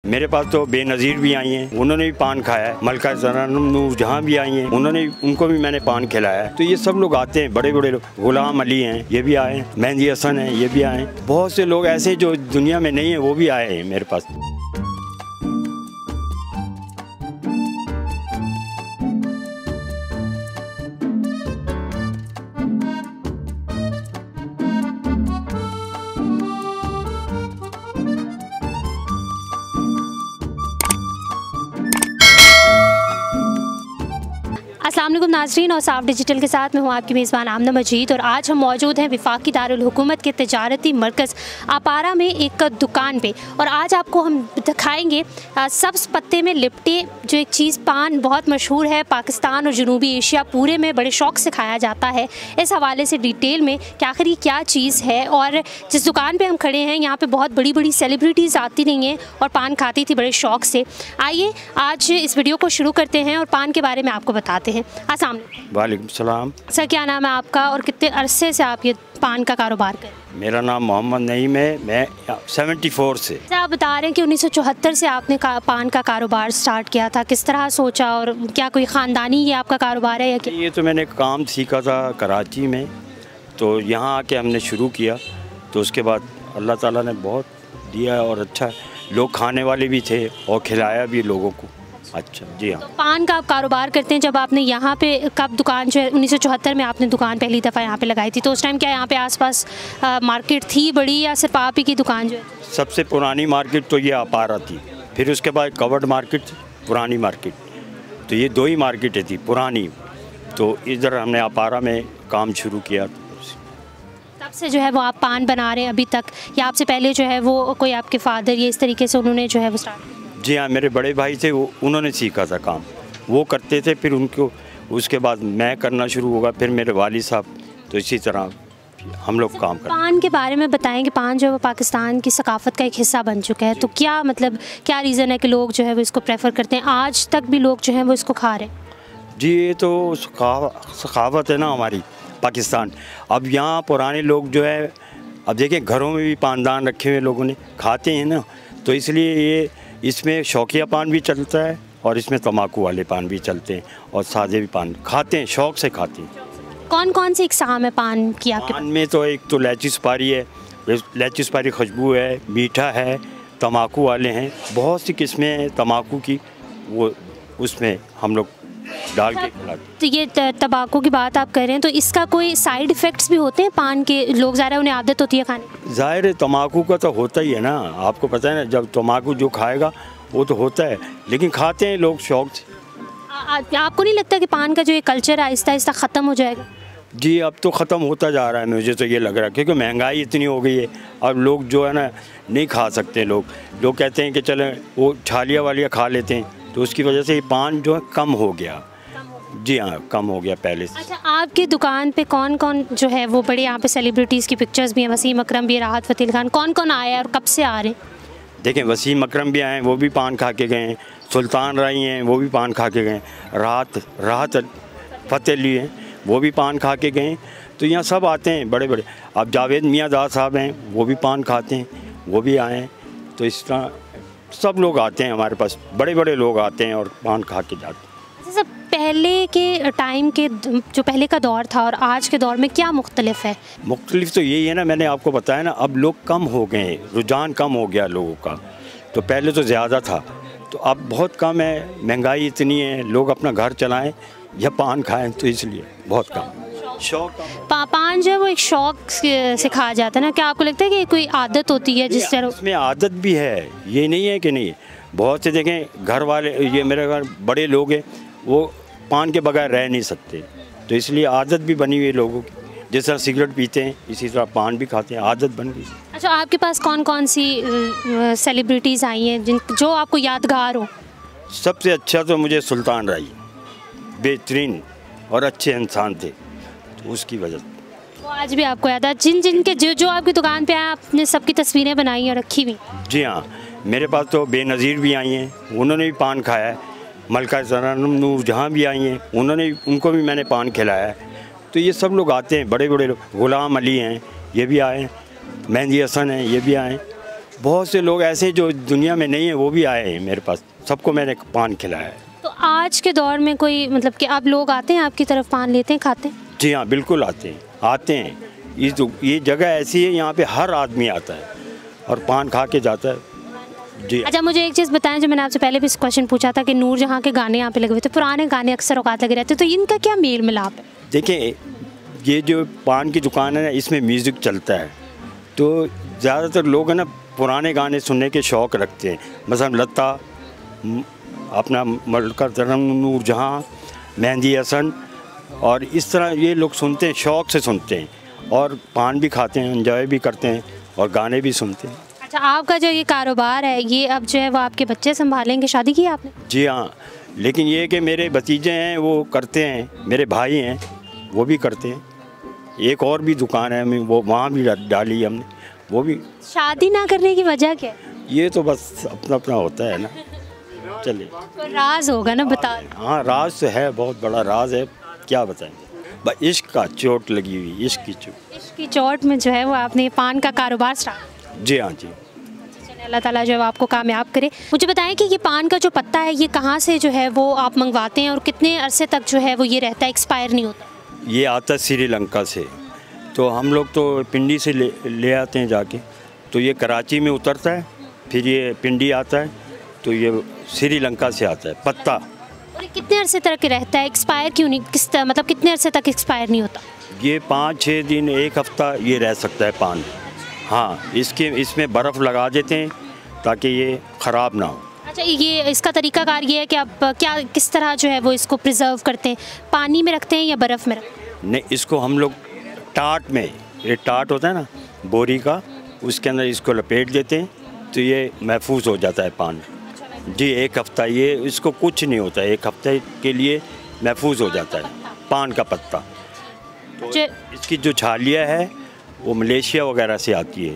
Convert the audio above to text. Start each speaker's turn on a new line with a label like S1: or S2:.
S1: मेरे पास तो बेनज़ीर भी आई हैं, उन्होंने भी पान खाया है। मलका नूर जहाँ भी आई हैं, उनको भी मैंने पान खिलाया है। तो ये सब लोग आते हैं, बड़े बड़े लोग, गुलाम अली हैं, ये भी आए, मेहंदी हसन हैं, ये भी आए। बहुत से लोग ऐसे जो दुनिया में नहीं है वो भी आए हैं मेरे पास।
S2: अस्सलाम वालेकुम नाज़रीन, और साफ डिजिटल के साथ मैं हूँ आपकी मेज़बान आमना मजीद। और आज हम मौजूद हैं वफाकी दारुल हुकूमत के तिजारती मरकज़ अपारा में एक दुकान पे। और आज आपको हम दिखाएंगे सब्ज़ पत्ते में लिपटे जो एक चीज़ पान बहुत मशहूर है, पाकिस्तान और जनूबी एशिया पूरे में बड़े शौक़ से खाया जाता है। इस हवाले से डिटेल में कि आखिर ये क्या चीज़ है। और जिस दुकान पर हम खड़े हैं यहाँ पर बहुत बड़ी बड़ी सेलिब्रिटीज़ आती रही हैं और पान खाती थी बड़े शौक़ से। आइए आज इस वीडियो को शुरू करते हैं और पान के बारे में आपको बताते हैं। अस्सलाम
S1: वालेकुम सलाम।
S2: सर, क्या नाम है आपका और कितने अरसे से आप ये पान का कारोबार करें?
S1: मेरा नाम मोहम्मद नईम है, मैं 74 से।
S2: आप बता रहे हैं कि 1974 से आपने पान का कारोबार स्टार्ट किया था। किस तरह सोचा और क्या कोई ख़ानदानी ये आपका कारोबार है या क्या?
S1: ये तो मैंने काम सीखा था कराची में, तो यहाँ आके हमने शुरू किया। तो उसके बाद अल्लाह ताला ने बहुत दिया और अच्छा, लोग खाने वाले भी थे और खिलाया भी लोगों को। अच्छा जी हाँ।
S2: तो पान का आप कारोबार करते हैं, जब आपने यहाँ पे कब दुकान जो है 1974 में आपने दुकान पहली दफ़ा यहाँ पे लगाई थी, तो उस टाइम क्या यहाँ पे आसपास मार्केट थी बड़ी या सिर्फ आप ही की दुकान जो है?
S1: सबसे पुरानी मार्केट तो ये अपारा थी, फिर उसके बाद कवर्ड मार्केट, पुरानी मार्केट, तो ये दो ही मार्केटें थी पुरानी। तो इधर हमने अपारा में काम शुरू किया।
S2: तब से जो है वो आप पान बना रहे हैं अभी तक, या आपसे पहले जो है वो कोई आपके फादर या इस तरीके से उन्होंने जो है वो स्टार्ट?
S1: जी हाँ, मेरे बड़े भाई थे, उन्होंने सीखा था काम, वो करते थे, फिर उनको उसके बाद मैं करना शुरू होगा, फिर मेरे वालिद साहब, तो इसी तरह हम लोग काम करते।
S2: पान के बारे में बताएं कि पान जो है वो पाकिस्तान की सकाफ़त का एक हिस्सा बन चुका है, तो क्या मतलब क्या रीज़न है कि लोग जो है वो इसको प्रेफर करते हैं, आज तक भी लोग जो हैं वो इसको खा रहे हैं?
S1: जी, ये तो सकाफ़त है ना हमारी पाकिस्तान। अब यहाँ पुराने लोग जो है, अब देखें घरों में भी पानदान रखे हुए लोगों ने खाते हैं ना, तो इसलिए ये इसमें शौकिया पान भी चलता है और इसमें तम्बाकू वाले पान भी चलते हैं और सादे भी पान खाते हैं, शौक़ से खाते हैं।
S2: कौन कौन सी इकसाम है पान की आपके
S1: पान में? तो एक तो इलायची सुपारी है, इलायची सुपारी खुशबू है, मीठा है, तम्बाकू वाले हैं, बहुत सी किस्में हैं तम्बाकू की, वो उसमें हम लोग डाल के खिलाते।
S2: तो ये तम्बाकू की बात आप कर रहे हैं, तो इसका कोई साइड इफ़ेक्ट्स भी होते हैं पान के? लोग ज़्यादा उन्हें आदत होती है खाने?
S1: ज़ाहिर है तम्बाकू का तो होता ही है ना, आपको पता है ना, जब तम्बाकू जो खाएगा वो तो होता है, लेकिन खाते हैं लोग शौक़ से।
S2: आपको नहीं लगता कि पान का जो ये कल्चर आहिस्ता आहिस्ता ख़त्म हो जाएगा?
S1: जी, अब तो ख़त्म होता जा रहा है, मुझे तो ये लग रहा है, क्योंकि महंगाई इतनी हो गई है। अब लोग जो है ना नहीं खा सकते, लोग कहते हैं कि चलें वो छालिया वालिया खा लेते हैं, तो उसकी वजह से ये पान जो है कम हो गया। जी हाँ, कम हो गया पहले से।
S2: अच्छा, आपकी दुकान पे कौन कौन जो है वो बड़े यहाँ पे सेलिब्रिटीज़ की पिक्चर्स भी हैं? वसीम अकरम भी है, राहत फ़तेह अली खान, कौन कौन आया है और कब से आ रहे हैं?
S1: देखें, वसीम अकरम भी आए, वो भी पान खा के गए हैं, सुल्तान राई हैं, वो भी पान खा के गए, राहत फ़तेह अली हैं, वो भी पान खा के गए। तो यहाँ सब आते हैं बड़े बड़े। अब जावेद मियाँदाद साहब हैं, वो भी पान खाते हैं, वो भी आए हैं। तो इस तरह सब लोग आते हैं हमारे पास, बड़े बड़े लोग आते हैं और पान खा के जाते हैं।
S2: जैसे पहले के टाइम के जो पहले का दौर था और आज के दौर में क्या मुख्तलिफ है?
S1: मुख्तलिफ तो यही है ना, मैंने आपको बताया ना, अब लोग कम हो गए हैं, रुझान कम हो गया लोगों का। तो पहले तो ज़्यादा था, तो अब बहुत कम है, महंगाई इतनी है, लोग अपना घर चलाएं या पान खाएं, तो इसलिए बहुत कम शौक।
S2: पान जो है वो एक शौक से खाया जाता है ना, क्या आपको लगता है कि कोई आदत होती है जिस तरह?
S1: इसमें आदत भी है, ये नहीं है कि नहीं। बहुत से देखें घर वाले, ये मेरे घर बड़े लोग हैं, वो पान के बगैर रह नहीं सकते, तो इसलिए आदत भी बनी हुई है लोगों की। जिस तरह सिगरेट पीते हैं इसी तरह पान भी खाते हैं, आदत बन गई।
S2: अच्छा, आपके पास कौन कौन सी सेलिब्रिटीज़ आई हैं जो आपको यादगार हो?
S1: सबसे अच्छा तो मुझे सुल्तान राई, बेहतरीन और अच्छे इंसान थे, तो उसकी वजह से
S2: वो आज भी आपको याद है? जिन के जो आपकी दुकान पे आए, आपने सबकी तस्वीरें बनाई और रखी हुई?
S1: जी हाँ, मेरे पास तो बेनज़ीर भी आई हैं, उन्होंने भी पान खाया है। मलका नूर जहाँ भी आई हैं, उनको भी मैंने पान खिलाया है। तो ये सब लोग आते हैं, बड़े बड़े लोग, गुलाम अली हैं, ये भी आए, मेहंदी हसन हैं, ये भी आए। बहुत से लोग ऐसे जो दुनिया में नहीं है वो भी आए हैं मेरे पास, सबको मैंने पान खिलाया है।
S2: तो आज के दौर में कोई मतलब कि अब लोग आते हैं आपकी तरफ, पान लेते हैं, खाते हैं?
S1: जी हाँ, बिल्कुल आते हैं। ये जगह ऐसी है, यहाँ पे हर आदमी आता है और पान खा के जाता है। जी।
S2: अच्छा, मुझे एक चीज़ बताएं, जो मैंने आपसे पहले भी इस क्वेश्चन पूछा था कि नूरजहां के गाने यहाँ पे लगे हुए थे, पुराने गाने अक्सर औकात लगे रहते, तो इनका क्या मेल मिलाप है?
S1: देखिए, ये जो पान की दुकान है ना, इसमें म्यूज़िक चलता है, तो ज़्यादातर लोग है ना पुराने गाने सुनने के शौक़ रखते हैं। मसलन लता, अपना मलका तरम, नूरजहां, मेहंदी हसन, और इस तरह ये लोग सुनते हैं, शौक़ से सुनते हैं, और पान भी खाते हैं, एंजॉय भी करते हैं और गाने भी सुनते हैं।
S2: अच्छा, आपका जो ये कारोबार है, ये अब जो है वो आपके बच्चे संभालेंगे? शादी की आपने?
S1: जी हाँ, लेकिन ये कि मेरे भतीजे हैं वो करते हैं, मेरे भाई हैं वो भी करते हैं। एक और भी दुकान है, मैं वो वहाँ भी डाली हमने, वो भी।
S2: शादी ना करने की वजह क्या है?
S1: ये तो बस अपना अपना होता है ना, चलिए।
S2: तो राज होगा ना, बता।
S1: हाँ, राज तो है, बहुत बड़ा राज है, क्या बताएं। बस इश्क का चोट लगी हुई, इश्क की चोट।
S2: इश्क की चोट में जो है वो आपने पान का कारोबार स्टार्ट।
S1: जी हाँ जी।
S2: अल्लाह ताला जो है आपको कामयाब करे। मुझे बताएं कि ये पान का जो पत्ता है, ये कहाँ से जो है वो आप मंगवाते हैं और कितने अरसे तक जो है वो ये रहता है, एक्सपायर नहीं होता?
S1: ये आता है श्रीलंका से, तो हम लोग तो पिंडी से ले आते हैं जाके, तो ये कराची में उतरता है, फिर ये पिंडी आता है, तो ये श्रीलंका से आता है पत्ता।
S2: और ये कितने अरसे तक रहता है, एक्सपायर क्यों नहीं, मतलब कितने अरसे तक एक्सपायर नहीं होता?
S1: ये 5-6 दिन, 1 हफ्ता ये रह सकता है पान। हाँ, इसमें बर्फ़ लगा देते हैं ताकि ये ख़राब ना हो।
S2: अच्छा, ये इसका तरीकाकार ये है कि आप किस तरह जो है वो इसको प्रिजर्व करते हैं, पानी में रखते हैं या बर्फ़ में रखते हैं?
S1: नहीं, इसको हम लोग टाट में, ये टाट होता है ना बोरी का, उसके अंदर इसको लपेट देते हैं, तो ये महफूज हो जाता है पान। जी, 1 हफ्ता, ये इसको कुछ नहीं होता है, 1 हफ्ते के लिए महफूज हो जाता है पान का पत्ता। तो इसकी जो छालिया है वो मलेशिया वगैरह से आती है।